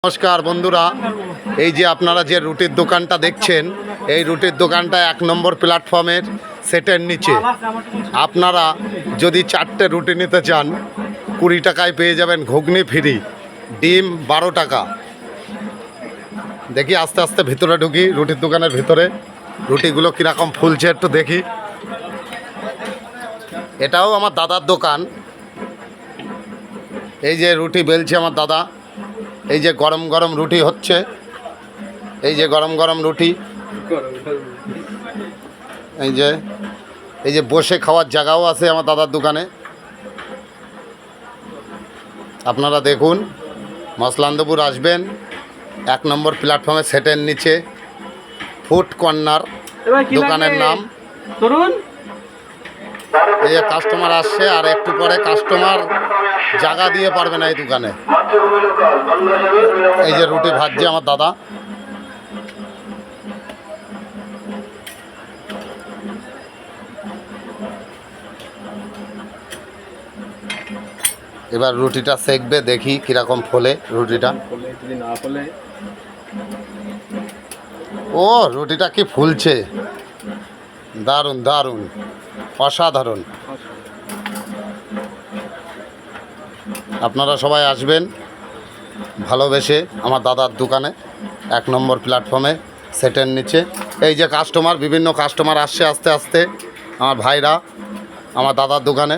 নমস্কার বন্ধুরা, এই যে আপনারা যে রুটির দোকানটা দেখছেন, এই রুটির দোকানটা 1 নম্বর প্ল্যাটফর্মের সেটের নিচে। আপনারা যদি 4টে রুটি নিতে চান 20 টাকায় পেয়ে যাবেন ঘুগনি ফ্রি, ডিম 12 টাকা। দেখি আস্তে আস্তে ভিতরে ঢুকি, রুটির দোকানের ভিতরে রুটিগুলো কীরকম ফুলছে একটু দেখি। এটাও আমার দাদার দোকান। এই যে রুটি বেলছে আমার দাদা, এই যে গরম গরম রুটি হচ্ছে, এই যে গরম গরম রুটি, এই যে বসে খাওয়ার জায়গাও আছে আমার দাদার দোকানে। আপনারা দেখুন, মসলান্দপুর আসবেন, 1 নম্বর প্ল্যাটফর্মে সেটের নিচে, ফুড কর্নার দোকানের নাম। এই যে কাস্টমার আসছে, আর একটু পরে কাস্টমার জায়গা দিয়ে পারবে না এই দোকানে। এই যে রুটি ভাজছে আমার দাদা। এবার রুটিটা সেকবে, দেখি কিরকম ফোলে রুটিটা। ও রুটিটা কি ফুলছে, দারুণ দারুণ, অসাধারণ। আপনারা সবাই আসবেন ভালোবেসে আমার দাদার দোকানে, 1 নম্বর প্ল্যাটফর্মে সেটের নিচে। এই যে কাস্টমার, বিভিন্ন কাস্টমার আসছে আস্তে আস্তে, আমার ভাইরা আমার দাদার দোকানে।